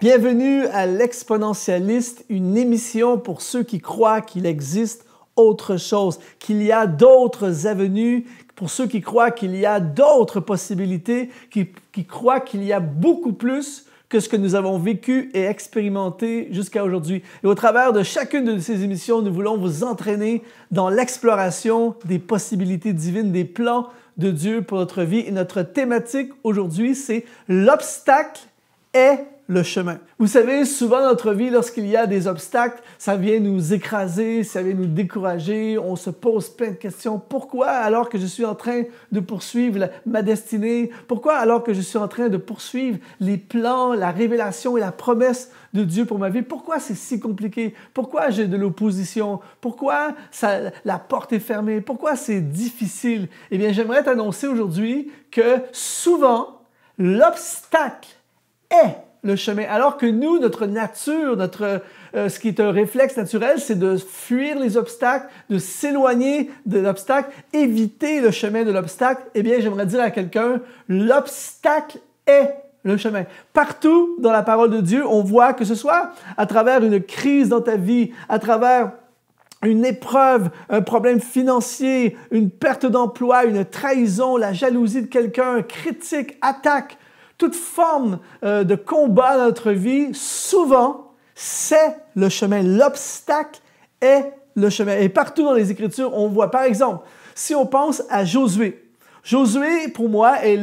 Bienvenue à l'Exponentialiste, une émission pour ceux qui croient qu'il existe autre chose, qu'il y a d'autres avenues, pour ceux qui croient qu'il y a d'autres possibilités, qui croient qu'il y a beaucoup plus que ce que nous avons vécu et expérimenté jusqu'à aujourd'hui. Et au travers de chacune de ces émissions, nous voulons vous entraîner dans l'exploration des possibilités divines, des plans de Dieu pour notre vie. Et notre thématique aujourd'hui, c'est l'obstacle est le chemin. Vous savez, souvent dans notre vie, lorsqu'il y a des obstacles, ça vient nous écraser, ça vient nous décourager, on se pose plein de questions. Pourquoi alors que je suis en train de poursuivre ma destinée? Pourquoi alors que je suis en train de poursuivre les plans, la révélation et la promesse de Dieu pour ma vie? Pourquoi c'est si compliqué? Pourquoi j'ai de l'opposition? Pourquoi la porte est fermée? Pourquoi c'est difficile? Eh bien, j'aimerais t'annoncer aujourd'hui que souvent, l'obstacle est le chemin. Alors que nous, notre nature, ce qui est un réflexe naturel, c'est de fuir les obstacles, de s'éloigner de l'obstacle, éviter le chemin de l'obstacle. Eh bien, j'aimerais dire à quelqu'un, l'obstacle est le chemin. Partout dans la parole de Dieu, on voit que ce soit à travers une crise dans ta vie, à travers une épreuve, un problème financier, une perte d'emploi, une trahison, la jalousie de quelqu'un, critique, attaque, toute forme de combat dans notre vie, souvent, c'est le chemin. L'obstacle est le chemin. Et partout dans les Écritures, on voit, par exemple, si on pense à Josué. Josué, pour moi, est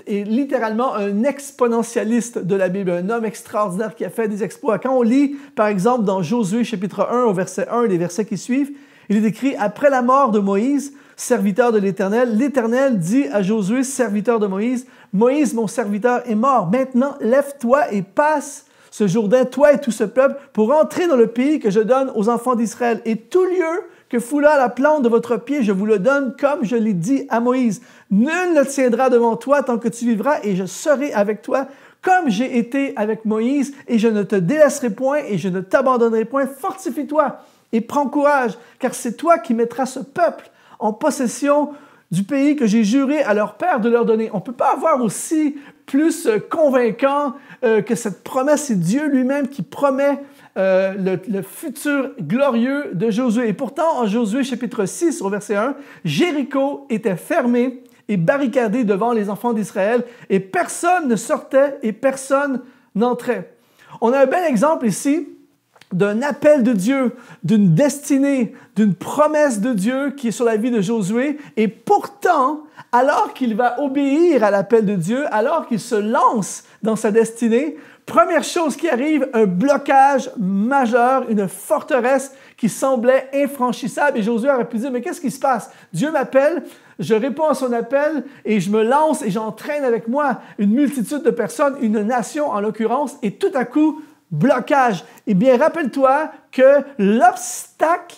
littéralement un exponentialiste de la Bible, un homme extraordinaire qui a fait des exploits. Quand on lit, par exemple, dans Josué chapitre 1, au verset 1, les versets qui suivent, il est écrit « Après la mort de Moïse, serviteur de l'Éternel, l'Éternel dit à Josué, serviteur de Moïse, « Moïse, mon serviteur, est mort. Maintenant, lève-toi et passe ce Jourdain, toi et tout ce peuple, pour entrer dans le pays que je donne aux enfants d'Israël. Et tout lieu que foula la plante de votre pied, je vous le donne comme je l'ai dit à Moïse. Nul ne tiendra devant toi tant que tu vivras, et je serai avec toi, comme j'ai été avec Moïse, et je ne te délaisserai point, et je ne t'abandonnerai point. Fortifie-toi et prends courage, car c'est toi qui mettras ce peuple en possession du pays que j'ai juré à leur père de leur donner. On ne peut pas avoir aussi plus convaincant que cette promesse. C'est Dieu lui-même qui promet le futur glorieux de Josué. Et pourtant, en Josué chapitre 6, au verset 1, Jéricho était fermé et barricadé devant les enfants d'Israël, et personne ne sortait et personne n'entrait. On a un bel exemple ici d'un appel de Dieu, d'une destinée, d'une promesse de Dieu qui est sur la vie de Josué. Et pourtant, alors qu'il va obéir à l'appel de Dieu, alors qu'il se lance dans sa destinée, première chose qui arrive, un blocage majeur, une forteresse qui semblait infranchissable. Et Josué aurait pu dire, mais qu'est-ce qui se passe? Dieu m'appelle, je réponds à son appel et je me lance et j'entraîne avec moi une multitude de personnes, une nation en l'occurrence, et tout à coup, blocage. Eh bien, rappelle-toi que l'obstacle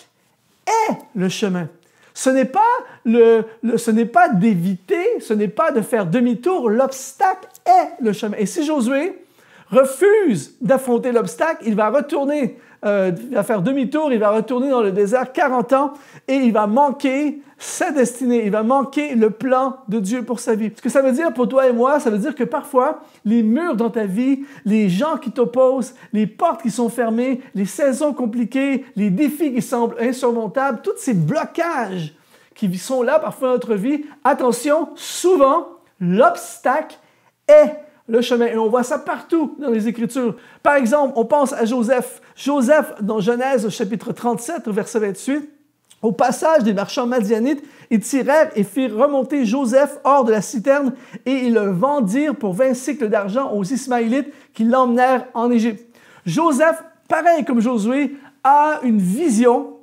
est le chemin. Ce n'est pas d'éviter, ce n'est pas de faire demi-tour. L'obstacle est le chemin. Et si Josué refuse d'affronter l'obstacle, il va retourner, il va faire demi-tour, il va retourner dans le désert 40 ans et il va manquer sa destinée, il va manquer le plan de Dieu pour sa vie. Ce que ça veut dire pour toi et moi, ça veut dire que parfois, les murs dans ta vie, les gens qui t'opposent, les portes qui sont fermées, les saisons compliquées, les défis qui semblent insurmontables, tous ces blocages qui sont là parfois dans notre vie, attention, souvent, l'obstacle est le chemin. Et on voit ça partout dans les Écritures. Par exemple, on pense à Joseph. Joseph, dans Genèse chapitre 37, verset 28, au passage des marchands madianites, ils tirèrent et firent remonter Joseph hors de la citerne et ils le vendirent pour 20 cycles d'argent aux Ismaélites qui l'emmenèrent en Égypte. Joseph, pareil comme Josué, a une vision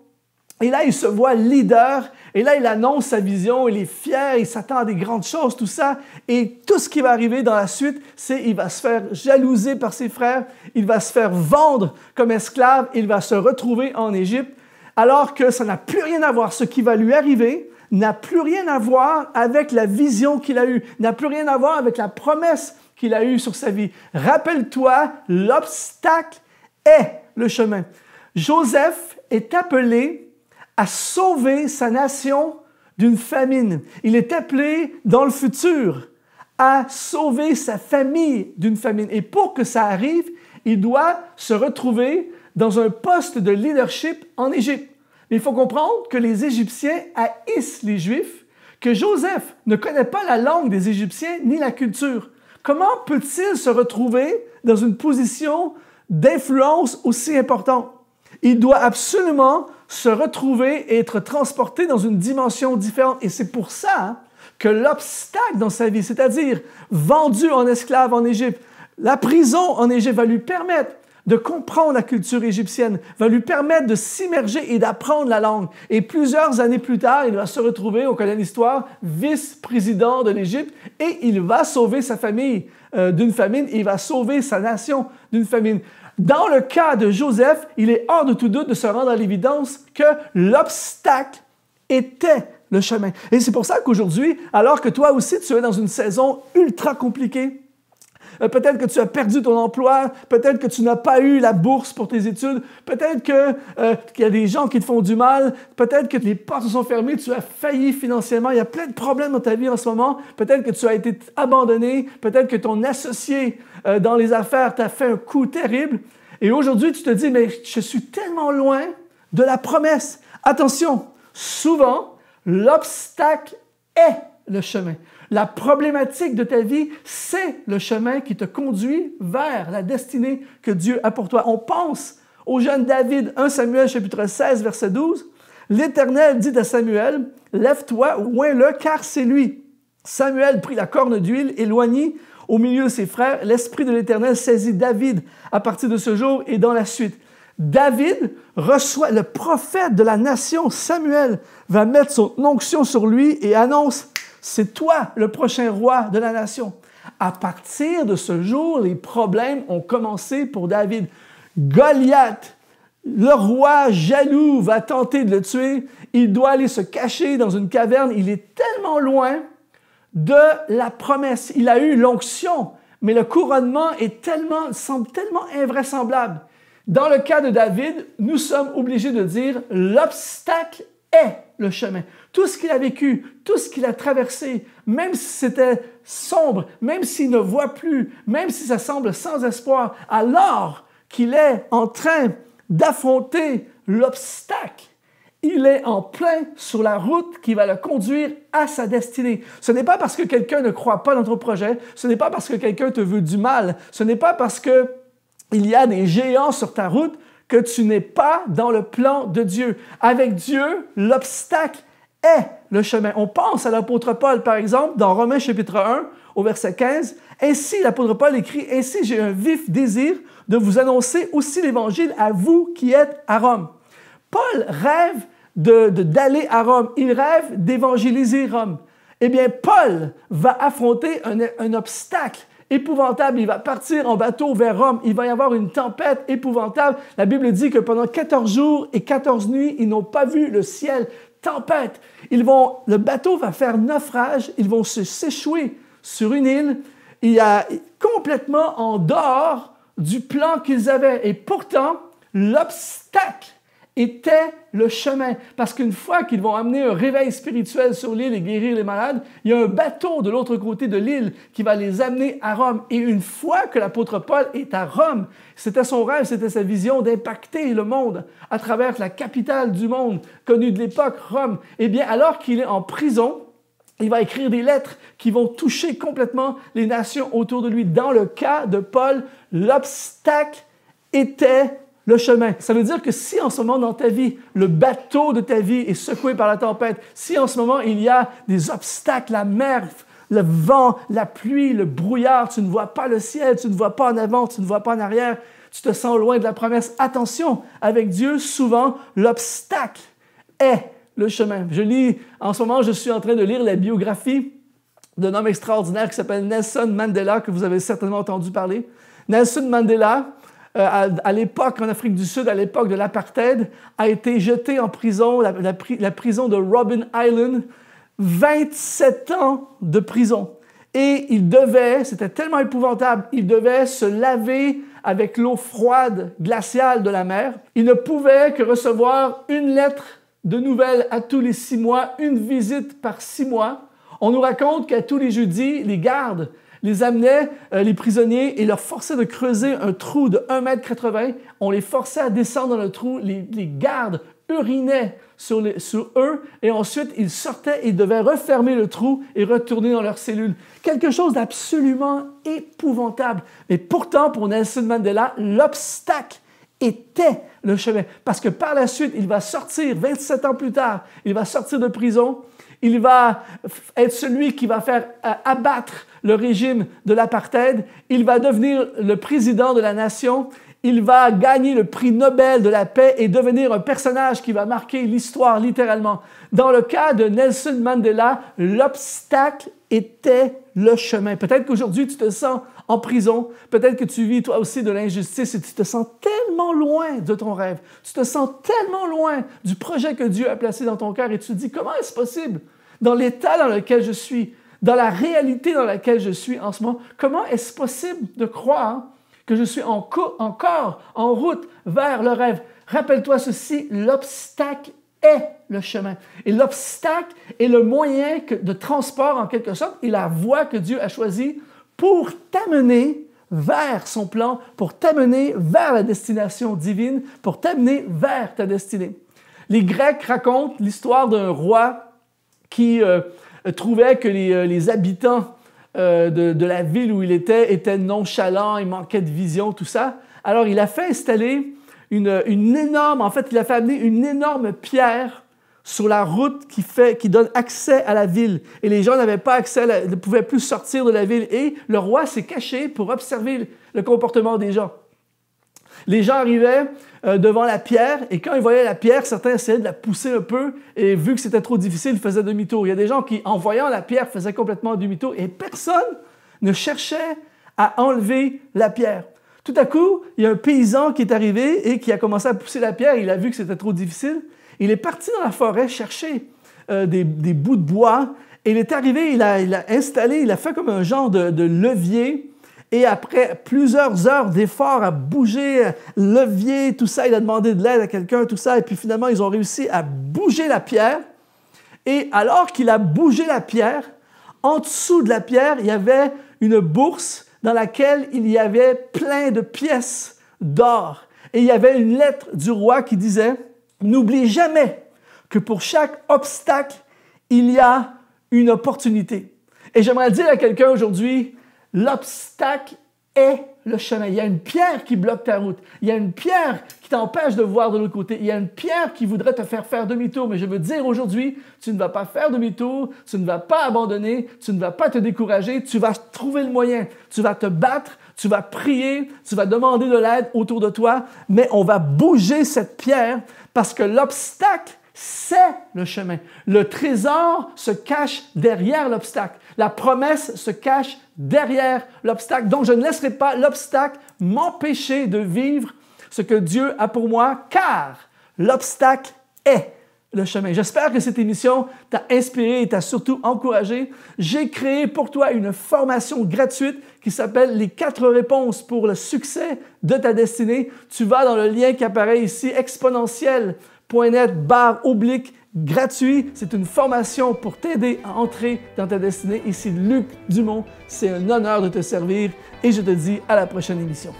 et là, il se voit leader et là, il annonce sa vision, il est fier, il s'attend à des grandes choses, tout ça. Et tout ce qui va arriver dans la suite, c'est qu'il va se faire jalouser par ses frères, il va se faire vendre comme esclave, il va se retrouver en Égypte. Alors que ça n'a plus rien à voir. Ce qui va lui arriver n'a plus rien à voir avec la vision qu'il a eue, n'a plus rien à voir avec la promesse qu'il a eue sur sa vie. Rappelle-toi, l'obstacle est le chemin. Joseph est appelé à sauver sa nation d'une famine. Il est appelé dans le futur à sauver sa famille d'une famine. Et pour que ça arrive, il doit se retrouver dans un poste de leadership en Égypte. Mais il faut comprendre que les Égyptiens haïssent les Juifs, que Joseph ne connaît pas la langue des Égyptiens ni la culture. Comment peut-il se retrouver dans une position d'influence aussi importante? Il doit absolument se retrouver et être transporté dans une dimension différente. Et c'est pour ça que l'obstacle dans sa vie, c'est-à-dire vendu en esclave en Égypte, la prison en Égypte va lui permettre de comprendre la culture égyptienne, va lui permettre de s'immerger et d'apprendre la langue. Et plusieurs années plus tard, il va se retrouver, on connaît l'histoire, vice-président de l'Égypte et il va sauver sa famille d'une famine et il va sauver sa nation d'une famine. Dans le cas de Joseph, il est hors de tout doute de se rendre à l'évidence que l'obstacle était le chemin. Et c'est pour ça qu'aujourd'hui, alors que toi aussi tu es dans une saison ultra compliquée, peut-être que tu as perdu ton emploi, peut-être que tu n'as pas eu la bourse pour tes études, peut-être qu'il y a des gens qui te font du mal, peut-être que les portes se sont fermées, tu as failli financièrement, il y a plein de problèmes dans ta vie en ce moment, peut-être que tu as été abandonné, peut-être que ton associé dans les affaires t'a fait un coup terrible, et aujourd'hui tu te dis, mais je suis tellement loin de la promesse. Attention, souvent, l'obstacle est le chemin. La problématique de ta vie, c'est le chemin qui te conduit vers la destinée que Dieu a pour toi. On pense au jeune David, 1 Samuel chapitre 16, verset 12. « L'Éternel dit à Samuel, « Lève-toi, oins-le, car c'est lui. » Samuel prit la corne d'huile, éloignit au milieu de ses frères. L'Esprit de l'Éternel saisit David à partir de ce jour et dans la suite. David reçoit le prophète de la nation, Samuel, va mettre son onction sur lui et annonce « C'est toi le prochain roi de la nation. » À partir de ce jour, les problèmes ont commencé pour David. Goliath, le roi jaloux, va tenter de le tuer. Il doit aller se cacher dans une caverne. Il est tellement loin de la promesse. Il a eu l'onction, mais le couronnement semble tellement invraisemblable. Dans le cas de David, nous sommes obligés de dire « L'obstacle est le chemin. » Tout ce qu'il a vécu, tout ce qu'il a traversé, même si c'était sombre, même s'il ne voit plus, même si ça semble sans espoir, alors qu'il est en train d'affronter l'obstacle, il est en plein sur la route qui va le conduire à sa destinée. Ce n'est pas parce que quelqu'un ne croit pas dans ton projet, ce n'est pas parce que quelqu'un te veut du mal, ce n'est pas parce que il y a des géants sur ta route que tu n'es pas dans le plan de Dieu. Avec Dieu, l'obstacle est le chemin. On pense à l'apôtre Paul, par exemple, dans Romains chapitre 1, au verset 15. « Ainsi, l'apôtre Paul écrit, « Ainsi, j'ai un vif désir de vous annoncer aussi l'Évangile à vous qui êtes à Rome. » Paul rêve d'aller à Rome. Il rêve d'évangéliser Rome. Eh bien, Paul va affronter un obstacle épouvantable. Il va partir en bateau vers Rome. Il va y avoir une tempête épouvantable. La Bible dit que pendant 14 jours et 14 nuits, ils n'ont pas vu le ciel. Tempête. Le bateau va faire naufrage. Ils vont s'échouer sur une île. Il y a complètement en dehors du plan qu'ils avaient. Et pourtant, l'obstacle était le chemin. Parce qu'une fois qu'ils vont amener un réveil spirituel sur l'île et guérir les malades, il y a un bateau de l'autre côté de l'île qui va les amener à Rome. Et une fois que l'apôtre Paul est à Rome, c'était son rêve, c'était sa vision d'impacter le monde à travers la capitale du monde, connue de l'époque, Rome. Eh bien, alors qu'il est en prison, il va écrire des lettres qui vont toucher complètement les nations autour de lui. Dans le cas de Paul, l'obstacle était le chemin. Ça veut dire que si en ce moment dans ta vie, le bateau de ta vie est secoué par la tempête, si en ce moment il y a des obstacles, la mer, le vent, la pluie, le brouillard, tu ne vois pas le ciel, tu ne vois pas en avant, tu ne vois pas en arrière, tu te sens loin de la promesse. Attention, avec Dieu, souvent, l'obstacle est le chemin. En ce moment, je suis en train de lire la biographie d'un homme extraordinaire qui s'appelle Nelson Mandela, que vous avez certainement entendu parler. Nelson Mandela, à l'époque, en Afrique du Sud, à l'époque de l'apartheid, a été jeté en prison, la prison de Robben Island, 27 ans de prison. Et c'était tellement épouvantable, il devait se laver avec l'eau froide, glaciale de la mer. Il ne pouvait que recevoir une lettre de nouvelles à tous les 6 mois, une visite par 6 mois. On nous raconte qu'à tous les jeudis, les gardes les amenait, les prisonniers, et leur forçait de creuser un trou de 1,80 m. On les forçait à descendre dans le trou. Les gardes urinaient sur eux, et ensuite ils sortaient et ils devaient refermer le trou et retourner dans leur cellule. Quelque chose d'absolument épouvantable. Mais pourtant, pour Nelson Mandela, l'obstacle était le chemin. Parce que par la suite, il va sortir, 27 ans plus tard, il va sortir de prison, il va être celui qui va faire abattre le régime de l'apartheid, il va devenir le président de la nation, il va gagner le prix Nobel de la paix et devenir un personnage qui va marquer l'histoire littéralement. Dans le cas de Nelson Mandela, l'obstacle était le chemin. Peut-être qu'aujourd'hui, tu te sens en prison, peut-être que tu vis toi aussi de l'injustice et tu te sens tellement loin de ton rêve, tu te sens tellement loin du projet que Dieu a placé dans ton cœur et tu te dis, comment est-ce possible? Dans l'état dans lequel je suis, dans la réalité dans laquelle je suis en ce moment, comment est-ce possible de croire que je suis encore en route vers le rêve? Rappelle-toi ceci, l'obstacle est le chemin. Et l'obstacle est le moyen de transport, en quelque sorte, et la voie que Dieu a choisie pour t'amener vers son plan, pour t'amener vers la destination divine, pour t'amener vers ta destinée. Les Grecs racontent l'histoire d'un roi qui trouvait que les habitants de la ville où il était nonchalants, il manquait de vision, tout ça. Alors, il a fait installer il a fait amener une énorme pierre sur la route qui donne accès à la ville. Et les gens n'avaient pas accès, ne pouvaient plus sortir de la ville. Et le roi s'est caché pour observer le comportement des gens. Les gens arrivaient devant la pierre, et quand ils voyaient la pierre, certains essayaient de la pousser un peu, et vu que c'était trop difficile, ils faisaient demi-tour. Il y a des gens qui, en voyant la pierre, faisaient complètement demi-tour, et personne ne cherchait à enlever la pierre. Tout à coup, il y a un paysan qui est arrivé et qui a commencé à pousser la pierre. Il a vu que c'était trop difficile. Il est parti dans la forêt chercher des bouts de bois, et il est arrivé, il a installé, il a fait comme un genre de levier. Et après plusieurs heures d'efforts à bouger, levier, tout ça, il a demandé de l'aide à quelqu'un, tout ça. Et puis finalement, ils ont réussi à bouger la pierre. Et alors qu'il a bougé la pierre, en dessous de la pierre, il y avait une bourse dans laquelle il y avait plein de pièces d'or. Et il y avait une lettre du roi qui disait « N'oublie jamais que pour chaque obstacle, il y a une opportunité. » Et j'aimerais dire à quelqu'un aujourd'hui, l'obstacle est le chemin. Il y a une pierre qui bloque ta route. Il y a une pierre qui t'empêche de voir de l'autre côté. Il y a une pierre qui voudrait te faire demi-tour. Mais je veux dire aujourd'hui, tu ne vas pas faire demi-tour, tu ne vas pas abandonner, tu ne vas pas te décourager, tu vas trouver le moyen. Tu vas te battre, tu vas prier, tu vas demander de l'aide autour de toi, mais on va bouger cette pierre parce que l'obstacle, c'est le chemin. Le trésor se cache derrière l'obstacle. La promesse se cache derrière l'obstacle. Donc, je ne laisserai pas l'obstacle m'empêcher de vivre ce que Dieu a pour moi, car l'obstacle est le chemin. J'espère que cette émission t'a inspiré et t'a surtout encouragé. J'ai créé pour toi une formation gratuite qui s'appelle « Les 4 réponses pour le succès de ta destinée ». Tu vas dans le lien qui apparaît ici, exponentiel.net/gratuit. C'est une formation pour t'aider à entrer dans ta destinée. Ici Luc Dumont, c'est un honneur de te servir et je te dis à la prochaine émission.